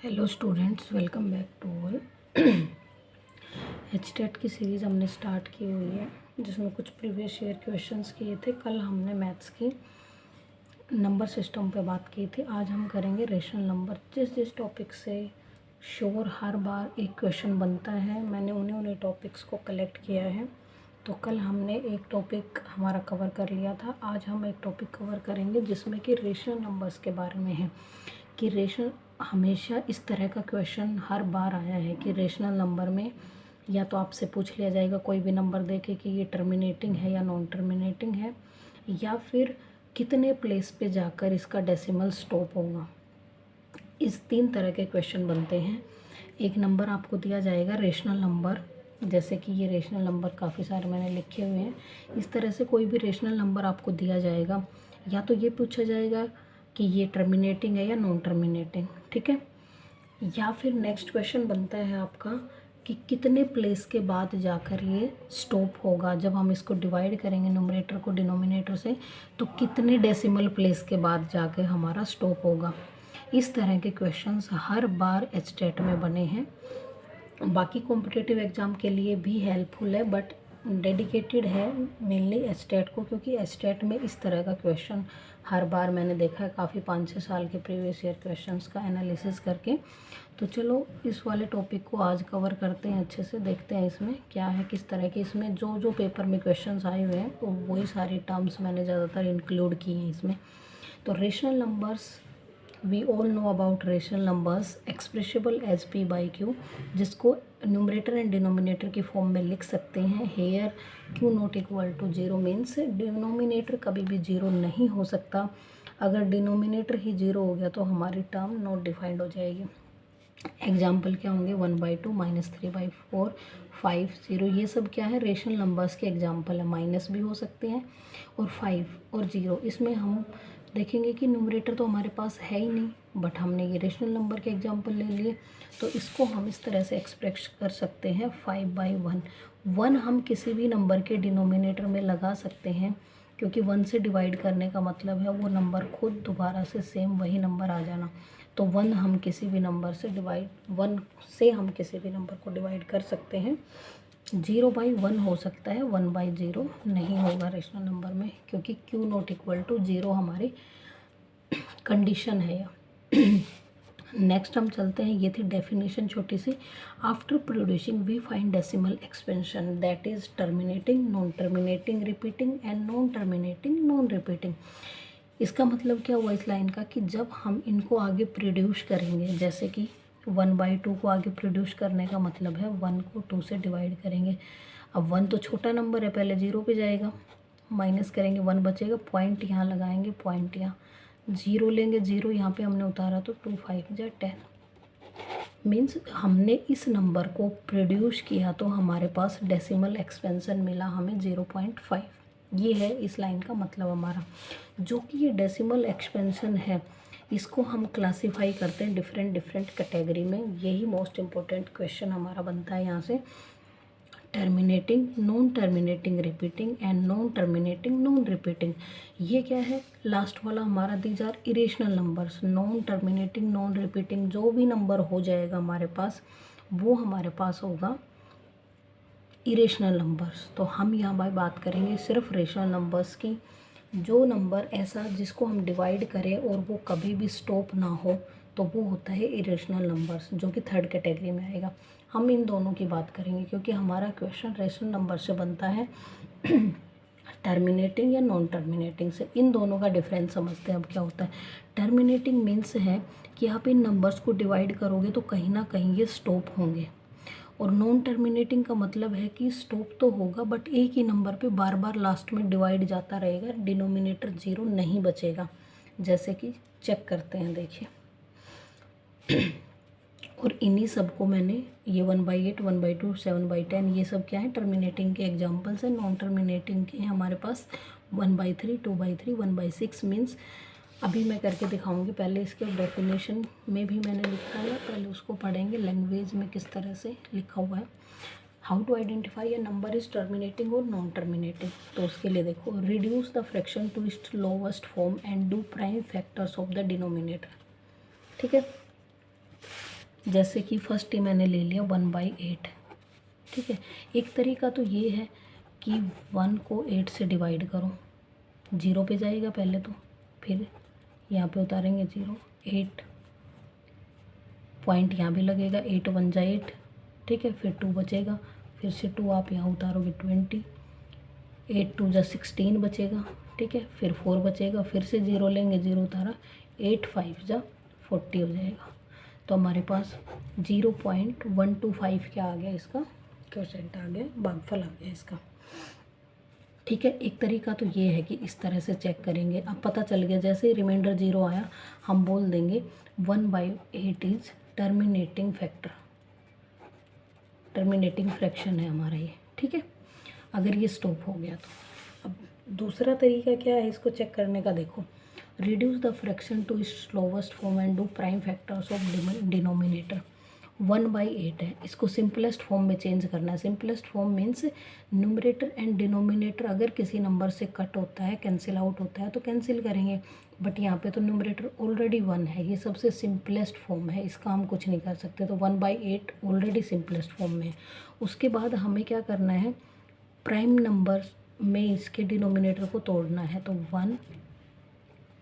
Hello students, welcome back to all. HTET की series हमने start की हुई है जिसमें कुछ प्रीवियस ईयर क्वेश्चंस किए थे। कल हमने मैथ्स की नंबर सिस्टम पे बात की थी। आज हम करेंगे रेशनल नंबर। जिस टॉपिक से श्योर हर बार एक क्वेश्चन बनता है, मैंने उन्हीं टॉपिक्स को कलेक्ट किया है। तो कल हमने एक टॉपिक हमारा कवर कर लिया था, आज हम एक टॉपिक कवर करेंगे जिसमें कि रेशनल नंबर्स के बारे में है। कि रेशनल, हमेशा इस तरह का क्वेश्चन हर बार आया है कि रेशनल नंबर में या तो आपसे पूछ लिया जाएगा कोई भी नंबर देके कि ये टर्मिनेटिंग है या नॉन टर्मिनेटिंग है, या फिर कितने प्लेस पे जाकर इसका डेसिमल स्टॉप होगा। इस 3 तरह के क्वेश्चन बनते हैं। एक नंबर आपको दिया जाएगा रेशनल नंबर, जैसे कि ये रेशनल नंबर काफ़ी सारे मैंने लिखे हुए हैं। इस तरह से कोई भी रेशनल नंबर आपको दिया जाएगा, या तो ये पूछा जाएगा कि ये टर्मिनेटिंग है या नॉन टर्मिनेटिंग, ठीक है। या फिर नेक्स्ट क्वेश्चन बनता है आपका कि कितने प्लेस के बाद जाकर ये स्टॉप होगा। जब हम इसको डिवाइड करेंगे न्यूमरेटर को डिनोमिनेटर से, तो कितने डेसिमल प्लेस के बाद जाकर हमारा स्टॉप होगा। इस तरह के क्वेश्चंस हर बार एचटेट में बने हैं। बाकी कॉम्पिटिटिव एग्ज़ाम के लिए भी हेल्पफुल है, बट डेडिकेटेड है मेनली एचटेट को, क्योंकि एचटेट में इस तरह का क्वेश्चन हर बार मैंने देखा है काफ़ी 5-6 साल के प्रीवियस ईयर क्वेश्चंस का एनालिसिस करके। तो चलो इस वाले टॉपिक को आज कवर करते हैं, अच्छे से देखते हैं इसमें क्या है, किस तरह के इसमें जो पेपर में क्वेश्चंस आए हुए हैं तो वही सारी टर्म्स मैंने ज़्यादातर इंक्लूड की हैं इसमें। तो rational numbers, we all know about rational numbers expressible as P by Q, जिसको न्यूमरेटर एंड डिनोमिनेटर की फॉर्म में लिख सकते हैं। Here Q not equal to zero means denominator कभी भी जीरो नहीं हो सकता। अगर डिनोमिनेटर ही जीरो हो गया तो हमारी टर्म नॉट डिफाइंड हो जाएगी। एग्जाम्पल क्या होंगे, 1/2 -3/4 5 0, ये सब क्या है, रेशनल नंबर्स के एग्जाम्पल है। माइनस भी हो सकते हैं, और 5 और 0, इसमें हम देखेंगे कि न्यूमरेटर तो हमारे पास है ही नहीं, बट हमने ये रेशनल नंबर के एग्जाम्पल ले लिए। तो इसको हम इस तरह से एक्सप्रेस कर सकते हैं 5/1। 1 हम किसी भी नंबर के डिनोमिनेटर में लगा सकते हैं, क्योंकि 1 से डिवाइड करने का मतलब है वो नंबर खुद दोबारा से सेम वही नंबर आ जाना। तो 1 हम किसी भी नंबर से डिवाइड, 1 से हम किसी भी नंबर को डिवाइड कर सकते हैं। 0/1 हो सकता है, 1/0 नहीं होगा रेशनल नंबर में, क्योंकि क्यू नॉट इक्वल टू 0 हमारी कंडीशन है। नेक्स्ट हम चलते हैं, ये थी डेफिनेशन छोटी सी। After producing we find decimal expansion that is terminating, non terminating, repeating and non terminating, non repeating. इसका मतलब क्या हुआ इस लाइन का, कि जब हम इनको आगे प्रोड्यूस करेंगे, जैसे कि 1/2 को आगे प्रोड्यूस करने का मतलब है 1 को 2 से डिवाइड करेंगे। अब 1 तो छोटा नंबर है, पहले 0 पे जाएगा, माइनस करेंगे 1 बचेगा, पॉइंट यहाँ लगाएंगे, पॉइंट यहाँ 0 लेंगे, 0 यहाँ पे हमने उतारा तो 2 5 जा 10। मीन्स हमने इस नंबर को प्रोड्यूस किया तो हमारे पास डेसिमल एक्सपेंशन मिला हमें 0.5। ये है इस लाइन का मतलब हमारा। जो कि ये डेसिमल एक्सपेंशन है, इसको हम क्लासीफाई करते हैं डिफरेंट कैटेगरी में। यही मोस्ट इम्पोर्टेंट क्वेश्चन हमारा बनता है यहाँ से। Terminating, non terminating, repeating and non terminating, non repeating. ये क्या है, लास्ट वाला हमारा these are irrational numbers. Non terminating, non repeating, जो भी नंबर हो जाएगा हमारे पास, वो हमारे पास होगा इरेशनल नंबर्स। तो हम यहाँ भाई बात करेंगे सिर्फ रेशनल नंबर्स की। जो नंबर ऐसा जिसको हम डिवाइड करें और वो कभी भी स्टॉप ना हो, तो वो होता है इरेशनल नंबर्स, जो कि 3rd कैटेगरी में आएगा। हम इन दोनों की बात करेंगे क्योंकि हमारा क्वेश्चन रेशनल नंबर से बनता है टर्मिनेटिंग या नॉन टर्मिनेटिंग से। इन दोनों का डिफरेंस समझते हैं अब क्या होता है। टर्मिनेटिंग मीन्स है कि आप इन नंबर्स को डिवाइड करोगे तो कहीं ना कहीं ये स्टॉप होंगे, और नॉन टर्मिनेटिंग का मतलब है कि स्टॉप तो होगा बट एक ही नंबर पे बार बार लास्ट में डिवाइड जाता रहेगा, डिनोमिनेटर 0 नहीं बचेगा। जैसे कि चेक करते हैं, देखिए। और इन्हीं सब को मैंने ये 1/8, 1/2, 7/10, ये सब क्या है, टर्मिनेटिंग के एग्जांपल्स हैं। नॉन टर्मिनेटिंग के हैं हमारे पास 1/3, 2/3, 1/6 मीन्स। अभी मैं करके दिखाऊंगी, पहले इसके डेफिनेशन में भी मैंने लिखा है, पहले उसको पढ़ेंगे लैंग्वेज में किस तरह से लिखा हुआ है। How to identify a number is terminating और नॉन टर्मिनेटिंग। तो उसके लिए देखो, reduce the fraction to its lowest form and do prime factors of the denominator. ठीक है, जैसे कि फर्स्ट ही मैंने ले लिया 1/8, ठीक है। एक तरीका तो ये है कि 1 को 8 से डिवाइड करो, 0 पे जाएगा पहले तो, फिर यहाँ पे उतारेंगे 0, 8 पॉइंट यहाँ भी लगेगा, 8 1 जा 8, ठीक है। फिर 2 बचेगा, फिर से 2 आप यहाँ उतारोगे 20, 8 2 जा 16 बचेगा, ठीक है। फिर 4 बचेगा, फिर से 0 लेंगे, 0 उतारा, 8 5 जा 40 हो जाएगा। तो हमारे पास 0.125 क्या आ गया, इसका क्वोशेंट आ गया, भागफल आ गया इसका, ठीक है। एक तरीका तो ये है कि इस तरह से चेक करेंगे। अब पता चल गया, जैसे ही रिमाइंडर 0 आया हम बोल देंगे 1/8 is terminating factor, terminating fraction है हमारा ये, ठीक है। अगर ये स्टॉप हो गया तो अब दूसरा तरीका क्या है इसको चेक करने का, देखो, reduce the fraction to slowest form and do prime factors of denominator. 1/8 है, इसको सिंपलेस्ट फॉर्म में चेंज करना है। Simplest form means numerator and denominator अगर किसी नंबर से कट होता है, कैंसिल आउट होता है तो कैंसिल करेंगे, बट यहाँ पे तो न्यूमरेटर ऑलरेडी 1 है, ये सबसे सिंपलेस्ट फॉर्म है, इसका हम कुछ नहीं कर सकते। तो 1/8 ऑलरेडी सिंपलेस्ट फॉर्म में है। उसके बाद हमें क्या करना है, प्राइम नंबर में इसके डिनोमिनेटर को तोड़ना है। तो 1,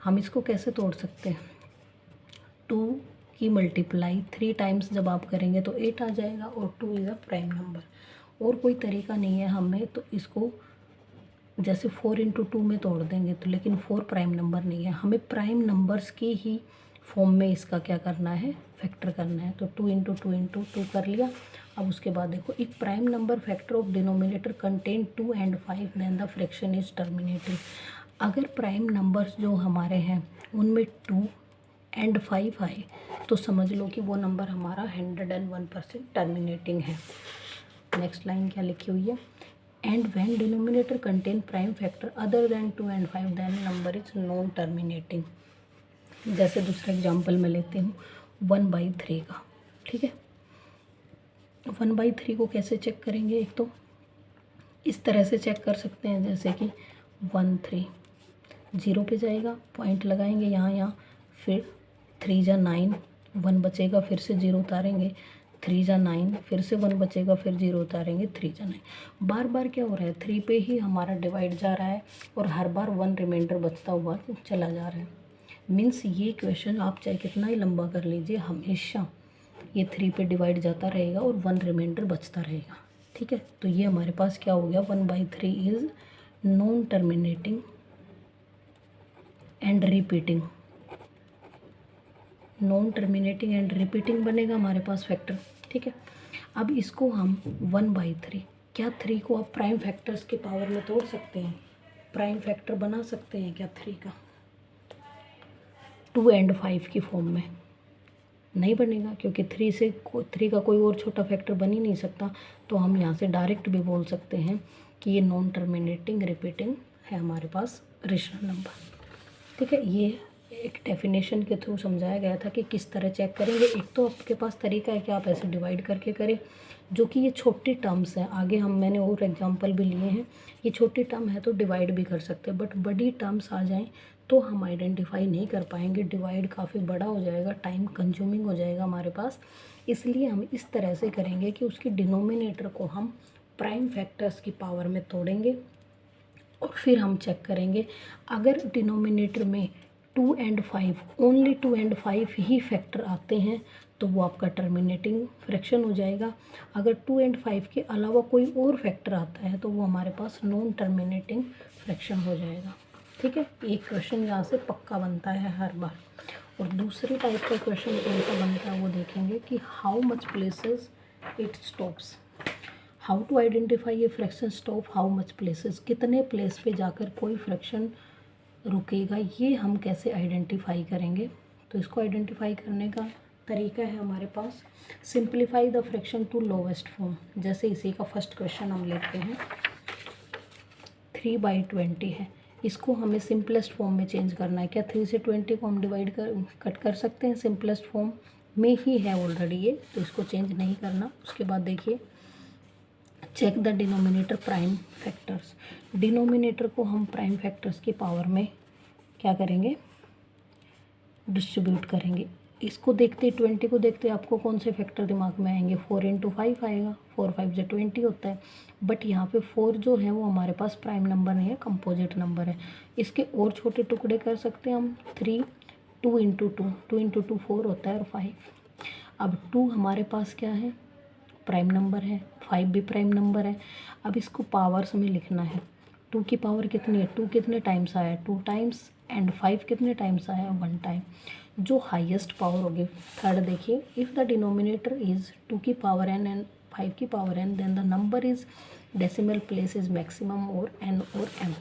हम इसको कैसे तोड़ सकते हैं, 2 की मल्टीप्लाई 3 टाइम्स जब आप करेंगे तो 8 आ जाएगा, और 2 इज़ अ प्राइम नंबर। और कोई तरीका नहीं है हमें, तो इसको जैसे 4 × 2 में तोड़ देंगे तो, लेकिन 4 प्राइम नंबर नहीं है, हमें प्राइम नंबर्स की ही फॉर्म में इसका क्या करना है, फैक्टर करना है। तो 2 × 2 × 2 कर लिया। अब उसके बाद देखो, एक prime number factor of denominator contain 2 and 5 then the fraction is terminating. अगर प्राइम नंबर्स जो हमारे हैं उनमें 2 and 5 आए तो समझ लो कि वो नंबर हमारा 101% टर्मिनेटिंग है। नेक्स्ट लाइन क्या लिखी हुई है, and when denominator contain prime factor other than 2 and 5 then number is non terminating. जैसे दूसरा एग्जांपल मैं लेती हूँ 1/3 का, ठीक है। 1/3 को कैसे चेक करेंगे, एक तो इस तरह से चेक कर सकते हैं, जैसे कि 1 3 0 पे जाएगा, पॉइंट लगाएंगे यहाँ, फिर 3 जा 9, 1 बचेगा, फिर से 0 उतारेंगे, 3 जा 9, फिर से 1 बचेगा, फिर 0 उतारेंगे, 3 जा 9। बार बार क्या हो रहा है, 3 पे ही हमारा डिवाइड जा रहा है और हर बार 1 रिमाइंडर बचता हुआ चला जा रहा है। मीन्स ये क्वेश्चन आप चाहे कितना ही लंबा कर लीजिए, हमेशा ये 3 पे डिवाइड जाता रहेगा और 1 रिमाइंडर बचता रहेगा, ठीक है। तो ये हमारे पास क्या हो गया, 1/3 is non terminating and repeating. Non terminating and repeating बनेगा हमारे पास फैक्टर, ठीक है। अब इसको हम 1/3, क्या 3 को आप प्राइम फैक्टर्स के पावर में तोड़ सकते हैं, प्राइम फैक्टर बना सकते हैं क्या 3 का, 2 and 5 की फॉर्म में? नहीं बनेगा, क्योंकि 3 का कोई और छोटा फैक्टर बन ही नहीं सकता। तो हम यहाँ से डायरेक्ट भी बोल सकते हैं कि ये नॉन टर्मिनेटिंग रिपीटिंग है हमारे पास रेशनल नंबर, ठीक है। ये एक डेफिनेशन के थ्रू समझाया गया था कि किस तरह चेक करेंगे। एक तो आपके पास तरीका है कि आप ऐसे डिवाइड करके करें, जो कि ये छोटी टर्म्स हैं, आगे मैंने और एग्जांपल भी लिए हैं। ये छोटी टर्म है तो डिवाइड भी कर सकते हैं, बट बड़ी टर्म्स आ जाएं तो हम आइडेंटिफाई नहीं कर पाएंगे, डिवाइड काफ़ी बड़ा हो जाएगा, टाइम कंज्यूमिंग हो जाएगा हमारे पास। इसलिए हम इस तरह से करेंगे कि उसकी डिनोमिनेटर को हम प्राइम फैक्टर्स की पावर में तोड़ेंगे और फिर हम चेक करेंगे। अगर डिनोमिनेटर में 2 and 5, only 2 and 5 he factor आते हैं तो वो आपका टर्मिनेटिंग फ्रैक्शन हो जाएगा। अगर 2 and 5 के अलावा कोई और फैक्टर आता है तो वो हमारे पास नॉन टर्मिनेटिंग फ्रैक्शन हो जाएगा, ठीक है। एक क्वेश्चन यहाँ से पक्का बनता है हर बार। और दूसरी टाइप का क्वेश्चन कौन सा बनता है वो देखेंगे कि how much places it stops. How to identify a fraction stop, how much places, कितने प्लेस पे जाकर कोई फ्रैक्शन रुकेगा, ये हम कैसे आइडेंटिफाई करेंगे। तो इसको आइडेंटिफाई करने का तरीका है हमारे पास, simplify the fraction to lowest form. जैसे इसी का फर्स्ट क्वेश्चन हम लेते हैं, 3/20 है, इसको हमें सिंपलेस्ट फॉर्म में चेंज करना है। क्या 3 से 20 को हम कट कर सकते हैं, सिंपलेस्ट फॉर्म में ही है ऑलरेडी ये, तो इसको चेंज नहीं करना। उसके बाद देखिए, check the denominator prime factors. Denominator को हम प्राइम फैक्टर्स की पावर में क्या करेंगे, डिस्ट्रीब्यूट करेंगे। इसको देखते 20 को देखते आपको कौन से फैक्टर दिमाग में आएंगे? 4 इंटू 5 आएगा, 4 5 जो 20 होता है। बट यहाँ पे 4 जो है वो हमारे पास प्राइम नंबर नहीं है, कंपोजिट नंबर है। इसके और छोटे टुकड़े कर सकते हैं हम। 3 2 इंटू 2 4 होता है और 5। अब 2 हमारे पास क्या है? प्राइम नंबर है। 5 भी प्राइम नंबर है। अब इसको पावर्स में लिखना है। 2 की पावर कितनी है? 2 कितने टाइम्स आया है? 2 टाइम्स। एंड 5 कितने टाइम्स आया है? 1 टाइम। जो हाईएस्ट पावर होगी, थर्ड देखिए, इफ़ द डिनोमिनेटर इज़ 2 की पावर n एंड 5 की power n, then the number is decimal place is maximum और n और m।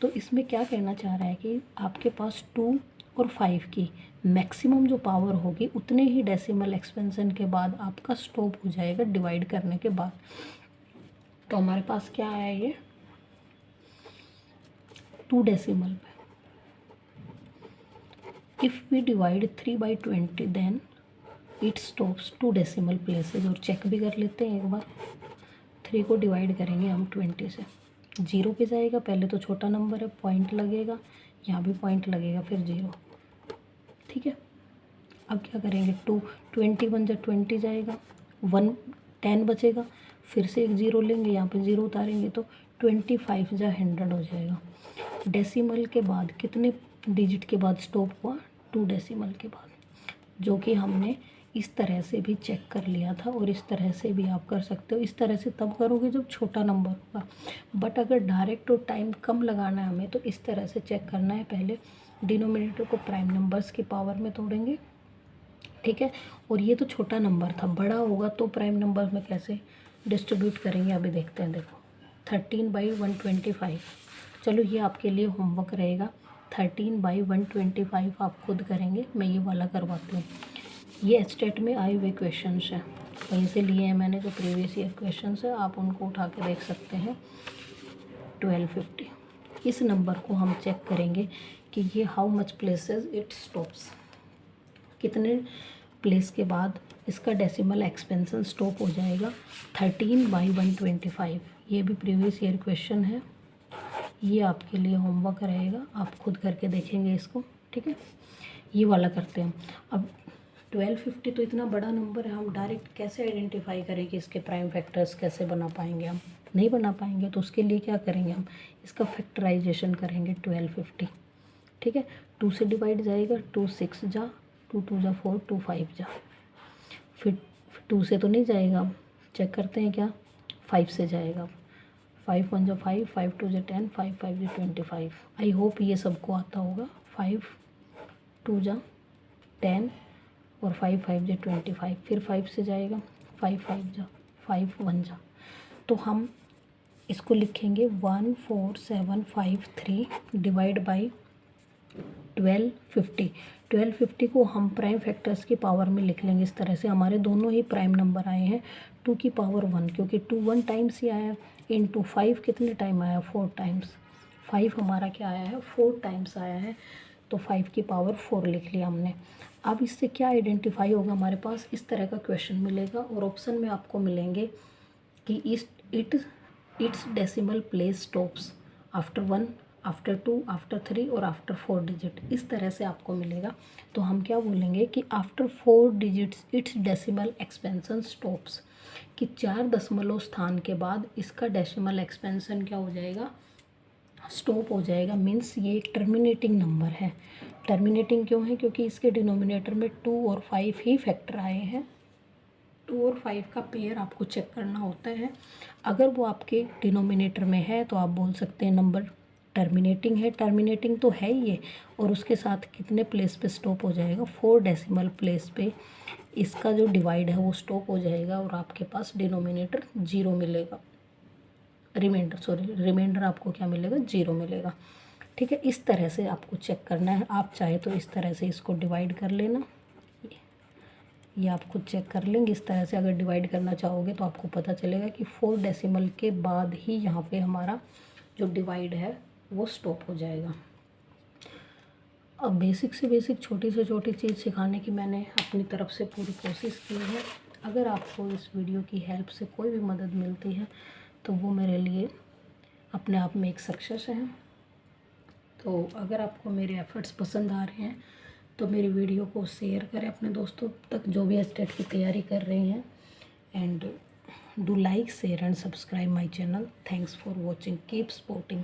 तो इसमें क्या कहना चाह रहा है कि आपके पास 2 और 5 की मैक्सिमम जो पावर होगी उतने ही डेसिमल एक्सपेंशन के बाद आपका स्टॉप हो जाएगा डिवाइड करने के बाद। तो हमारे पास क्या आया? ये 2 डेसिमल पे। If we divide 3 by 20 then it stops 2 decimal places. और चेक भी कर लेते हैं एक बार। 3 को डिवाइड करेंगे हम 20 से, 0 पे जाएगा। पहले तो छोटा नंबर है, पॉइंट लगेगा, यहाँ भी पॉइंट लगेगा, फिर 0। ठीक है। अब क्या करेंगे? 21 जब 20 जाएगा, 1 10 बचेगा, फिर से एक 0 लेंगे, यहाँ पे 0 उतारेंगे तो 25 जा 100 हो जाएगा। डेसिमल के बाद कितने डिजिट के बाद स्टॉप हुआ? 2 डेसिमल के बाद, जो कि हमने इस तरह से भी चेक कर लिया था और इस तरह से भी आप कर सकते हो। इस तरह से तब करोगे जब छोटा नंबर होगा, बट अगर डायरेक्ट और टाइम कम लगाना है हमें तो इस तरह से चेक करना है। पहले डिनोमिनेटर को प्राइम नंबर्स की पावर में तोड़ेंगे, ठीक है। और ये तो छोटा नंबर था, बड़ा होगा तो प्राइम नंबर में कैसे डिस्ट्रीब्यूट करेंगे अभी देखते हैं। देखो 13/125, चलो ये आपके लिए होमवर्क रहेगा। 13/125 आप खुद करेंगे, मैं ये वाला करवाती हूँ। ये स्टेट में आए हुए क्वेश्चंस हैं, वहीं से लिए हैं मैंने, जो प्रीवियस ईयर क्वेश्चंस है आप उनको उठा के देख सकते हैं। 1250, इस नंबर को हम चेक करेंगे कि ये how much places it stops, कितने प्लेस के बाद इसका डेसिमल एक्सपेंशन स्टॉप हो जाएगा। 13/125, ये भी प्रीवियस ईयर क्वेश्चन है, ये आपके लिए होमवर्क रहेगा, आप खुद करके देखेंगे इसको, ठीक है। ये वाला करते हैं अब। 1250 तो इतना बड़ा नंबर है, हम डायरेक्ट कैसे आइडेंटिफाई करें कि इसके प्राइम फैक्टर्स कैसे बना पाएंगे? हम नहीं बना पाएंगे। तो उसके लिए क्या करेंगे? हम इसका फैक्टराइजेशन करेंगे 1250, ठीक है। 2 से डिवाइड जाएगा, 2 6 जा, 2 2 जा 4, 2 5 जा, फिर 2 से तो नहीं जाएगा, चेक करते हैं क्या, 5 से जाएगा। 5 1 जा 5, 5 2 जा 10, 5 5 जा 25। आई होप ये सबको आता होगा। 5 2 जा 10 और 5 5 जा 25, फिर 5 से जाएगा, 5 5 जा 5 1 जा। तो हम इसको लिखेंगे 14753 डिवाइड बाई 1250। 1250 को हम प्राइम फैक्टर्स की पावर में लिख लेंगे इस तरह से। हमारे दोनों ही प्राइम नंबर आए हैं 2 की पावर 1, क्योंकि 2 1 टाइम्स ही आया है। इंटू 5 कितने टाइम आया? 4 टाइम्स। 5 हमारा क्या आया है? 4 टाइम्स आया है, तो 5 की पावर 4 लिख लिया हमने। अब इससे क्या आइडेंटिफाई होगा हमारे पास? इस तरह का क्वेश्चन मिलेगा और ऑप्शन में आपको मिलेंगे कि it's decimal place stops after 1, after 2, after 3 और आफ्टर 4 डिजिट, इस तरह से आपको मिलेगा। तो हम क्या बोलेंगे कि after 4 digits it's decimal expansion stops, कि 4 दशमलव स्थान के बाद इसका डेसिमल एक्सपेंशन क्या हो जाएगा? स्टॉप हो जाएगा। मीन्स ये एक टर्मिनेटिंग नंबर है। टर्मिनेटिंग क्यों है? क्योंकि इसके डिनोमिनेटर में 2 और 5 ही फैक्टर आए हैं। 2 और 5 का पेयर आपको चेक करना होता है। अगर वो आपके डिनोमिनेटर में है तो आप बोल सकते हैं नंबर टर्मिनेटिंग है। टर्मिनेटिंग तो है ही है, और उसके साथ कितने प्लेस पे स्टॉप हो जाएगा? 4 डेसिमल प्लेस पे इसका जो डिवाइड है वो स्टॉप हो जाएगा और आपके पास डिनोमिनेटर 0 मिलेगा। रिमाइंडर आपको क्या मिलेगा? 0 मिलेगा, ठीक है। इस तरह से आपको चेक करना है। आप चाहे तो इस तरह से इसको डिवाइड कर लेना, ये आप खुद चेक कर लेंगे। इस तरह से अगर डिवाइड करना चाहोगे तो आपको पता चलेगा कि 4 डेसिमल के बाद ही यहाँ पे हमारा जो डिवाइड है वो स्टॉप हो जाएगा। अब बेसिक से बेसिक, छोटी से छोटी चीज़ सिखाने की मैंने अपनी तरफ से पूरी कोशिश की है। अगर आपको इस वीडियो की हेल्प से कोई भी मदद मिलती है तो वो मेरे लिए अपने आप में एक सक्सेस है। तो अगर आपको मेरे एफ़र्ट्स पसंद आ रहे हैं तो मेरी वीडियो को शेयर करें अपने दोस्तों तक जो भी स्टेट की तैयारी कर रहे हैं। And do like, share and subscribe my channel. Thanks for watching, keep supporting.